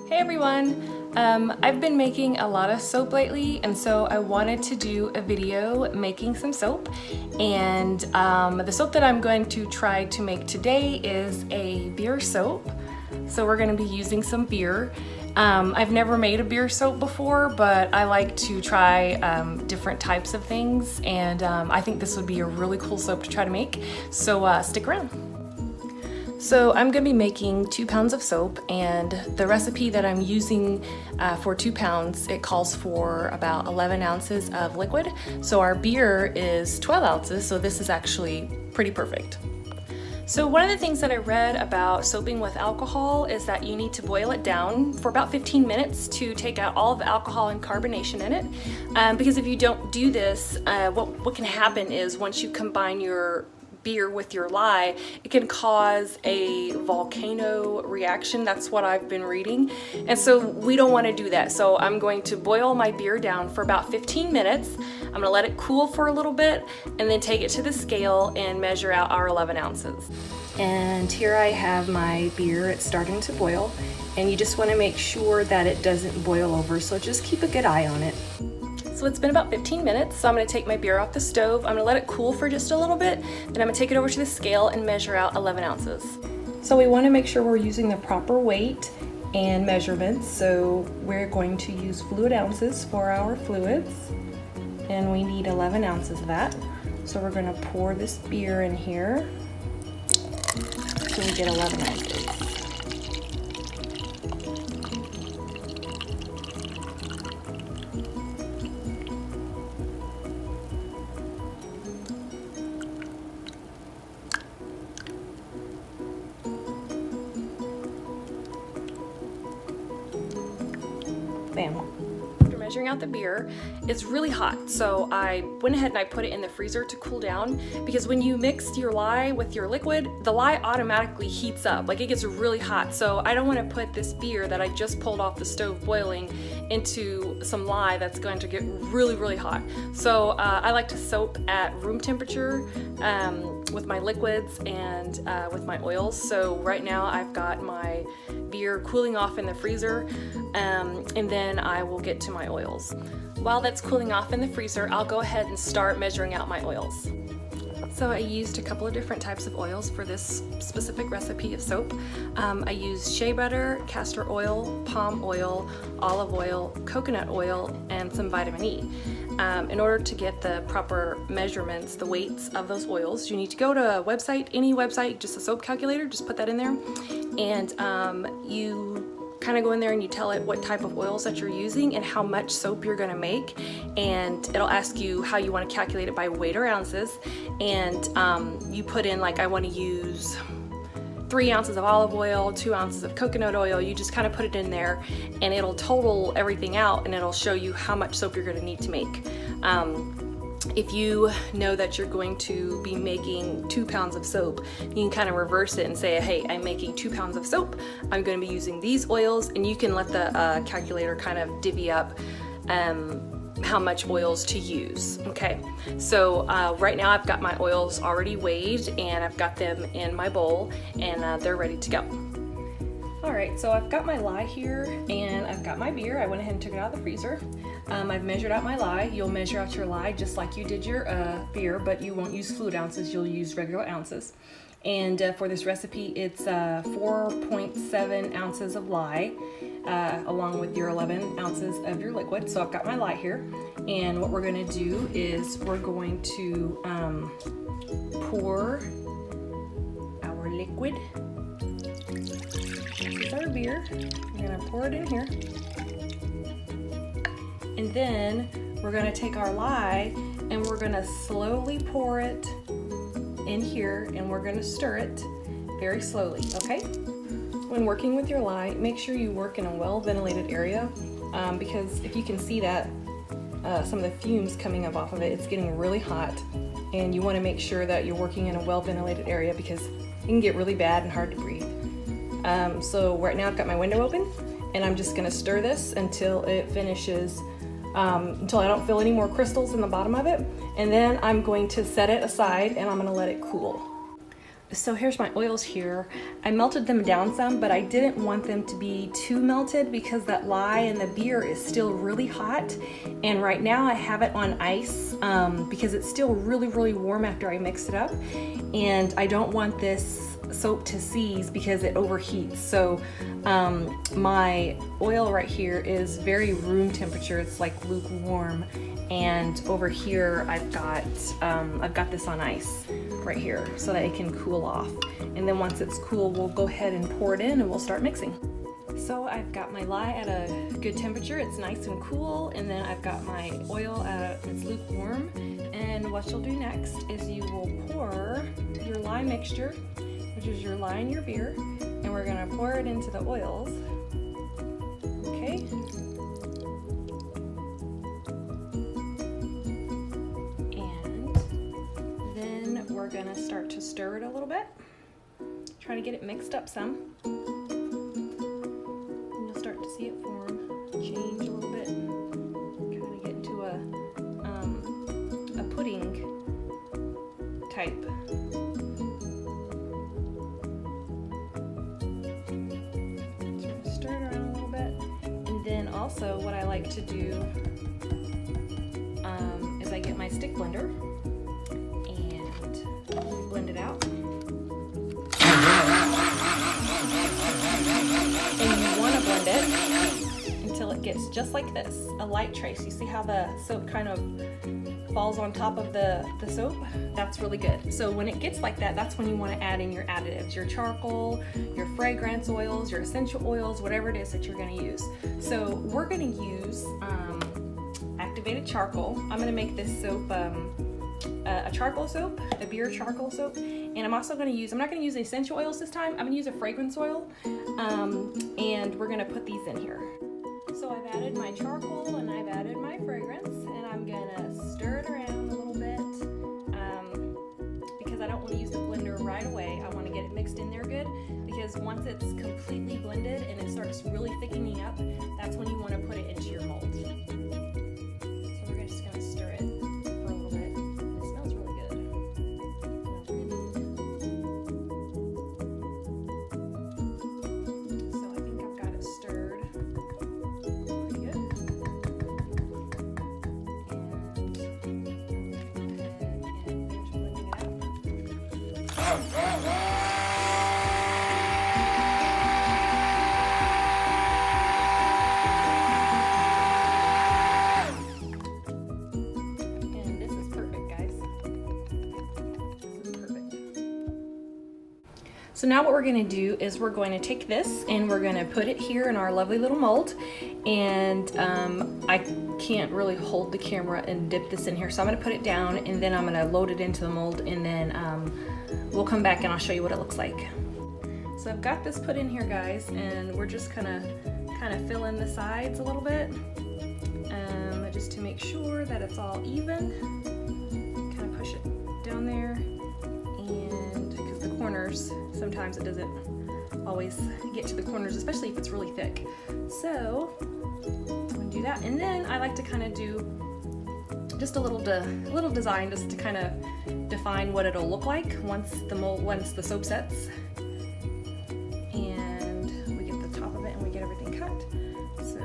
Hey everyone! I've been making a lot of soap lately, and so I wanted to do a video making some soap. And the soap that I'm going to try to make today is a beer soap. So we're going to be using some beer. I've never made a beer soap before, but I like to try different types of things, and I think this would be a really cool soap to try to make. So stick around. So I'm going to be making 2 pounds of soap, and the recipe that I'm using for 2 pounds, it calls for about 11 ounces of liquid. So our beer is 12 ounces, so this is actually pretty perfect. So one of the things that I read about soaping with alcohol is that you need to boil it down for about 15 minutes to take out all of the alcohol and carbonation in it. Because if you don't do this, what can happen is once you combine your beer with your lye, it can cause a volcano reaction. That's what I've been reading, and so we don't want to do that. So I'm going to boil my beer down for about 15 minutes. I'm going to let it cool for a little bit and then take it to the scale and measure out our 11 ounces. And here I have my beer. It's starting to boil, and you just want to make sure that it doesn't boil over, so just keep a good eye on it. So it's been about 15 minutes, so I'm going to take my beer off the stove. I'm going to let it cool for just a little bit, then I'm going to take it over to the scale and measure out 11 ounces. So we want to make sure we're using the proper weight and measurements, so we're going to use fluid ounces for our fluids, and we need 11 ounces of that. So we're going to pour this beer in here so we get 11 ounces. Bam. After measuring out the beer, it's really hot, so I went ahead and I put it in the freezer to cool down, because when you mix your lye with your liquid, the lye automatically heats up, like it gets really hot. So I don't want to put this beer that I just pulled off the stove boiling into some lye that's going to get really hot. So I like to soap at room temperature with my liquids and with my oils. So right now I've got my beer cooling off in the freezer, and then I will get to my oils. While that's cooling off in the freezer, I'll go ahead and start measuring out my oils. So I used a couple of different types of oils for this specific recipe of soap. I used shea butter, castor oil, palm oil, olive oil, coconut oil, and some vitamin E. In order to get the proper measurements, the weights of those oils, you need to go to a website, any website, just a soap calculator, just put that in there, and you kind of go in there and you tell it what type of oils that you're using and how much soap you're going to make, and it'll ask you how you want to calculate it by weight or ounces, and you put in, like, I want to use 3 ounces of olive oil, 2 ounces of coconut oil. You just kind of put it in there and it'll total everything out, and it'll show you how much soap you're going to need to make. If you know that you're going to be making 2 pounds of soap, you can kind of reverse it and say, hey, I'm making 2 pounds of soap. I'm going to be using these oils, and you can let the calculator kind of divvy up how much oils to use. Okay, so right now I've got my oils already weighed, and I've got them in my bowl, and they're ready to go. Alright, so I've got my lye here, and I've got my beer. I went ahead and took it out of the freezer. I've measured out my lye. You'll measure out your lye just like you did your beer, but you won't use fluid ounces, you'll use regular ounces. And for this recipe, it's 4.7 ounces of lye, along with your 11 ounces of your liquid. So I've got my lye here, and what we're going to do is we're going to pour our liquid. This is our beer. I'm going to pour it in here. And then we're going to take our lye and we're going to slowly pour it in here, and we're going to stir it very slowly, okay? When working with your lye, make sure you work in a well-ventilated area, because if you can see that, some of the fumes coming up off of it, it's getting really hot, and you want to make sure that you're working in a well-ventilated area because it can get really bad and hard to breathe. So right now I've got my window open, and I'm just going to stir this until it finishes, until I don't feel any more crystals in the bottom of it, and then I'm going to set it aside and I'm going to let it cool. So here's my oils here. I melted them down some, but I didn't want them to be too melted because that lye in the beer is still really hot. And right now I have it on ice because it's still really, really warm after I mix it up. And I don't want this soap to seize because it overheats. So my oil right here is very room temperature. It's like lukewarm. And over here I've got this on ice right here so that it can cool off. And then once it's cool, we'll go ahead and pour it in and we'll start mixing. So I've got my lye at a good temperature. It's nice and cool. And then I've got my oil at it's lukewarm. And what you'll do next is you will pour your lye mixture, which is your lye and your beer, and we're gonna pour it into the oils. Okay. We're gonna start to stir it a little bit, try to get it mixed up some, and you'll start to see it form, change a little bit, kind of get into a pudding type. So we're gonna stir it around a little bit, and then also what I like to do is I get my stick blender. Blend it out. And you want to blend it until it gets just like this, a light trace. You see how the soap kind of falls on top of the soap? That's really good. So when it gets like that, that's when you want to add in your additives, your charcoal, your fragrance oils, your essential oils, whatever it is that you're going to use. So we're going to use activated charcoal. I'm going to make this soap a charcoal soap, a beer charcoal soap, and I'm also going to use, I'm not going to use essential oils this time, I'm going to use a fragrance oil, and we're going to put these in here. So I've added my charcoal and I've added my fragrance, and I'm going to stir it around a little bit, because I don't want to use the blender right away. I want to get it mixed in there good, because once it's completely blended and it starts really thickening up, that's when you want to put it into your mold. So we're just going to stir it. And this is perfect, guys. This is perfect. So now what we're going to do is we're going to take this and we're going to put it here in our lovely little mold. And I can't really hold the camera and dip this in here, so I'm going to put it down and then I'm going to load it into the mold, and then we'll come back and I'll show you what it looks like. So I've got this put in here, guys, and we're just kind of fill in the sides a little bit, just to make sure that it's all even. Kind of push it down there, and because the corners, sometimes it doesn't always get to the corners, especially if it's really thick. So I'm gonna do that, and then I like to kind of do just a little design just to kind of define what it'll look like once the soap sets. And we get the top of it and we get everything cut. So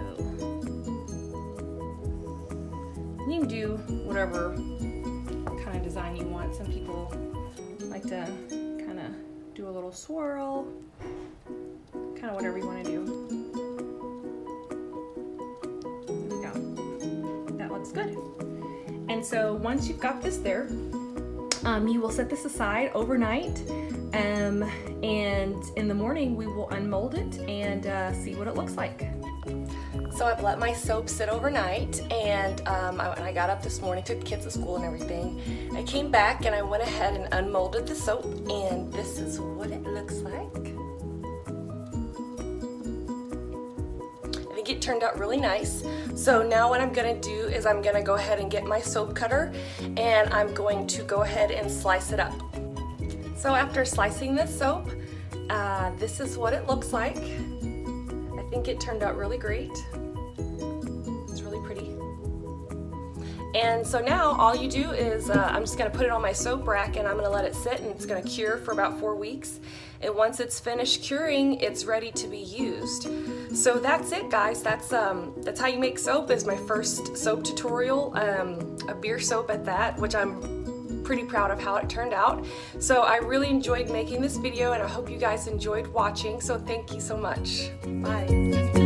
you can do whatever kind of design you want. Some people like to kind of do a little swirl, kind of whatever you want to do. There we go. That looks good. And so once you've got this there, you will set this aside overnight, and in the morning we will unmold it and see what it looks like. So I've let my soap sit overnight, and I got up this morning, took the kids to school and everything. I came back and I went ahead and unmolded the soap, and this is what it looks like. I think it turned out really nice. So now what I'm gonna do is I'm gonna go ahead and get my soap cutter, and I'm going to go ahead and slice it up. So after slicing this soap, this is what it looks like. I think it turned out really great. It's really pretty. And so now all you do is, I'm just gonna put it on my soap rack and I'm gonna let it sit, and it's gonna cure for about 4 weeks. And once it's finished curing, it's ready to be used. So that's it, guys. That's how you make soap. Is my first soap tutorial, a beer soap at that, which I'm pretty proud of how it turned out. So I really enjoyed making this video, and I hope you guys enjoyed watching. So thank you so much. Bye.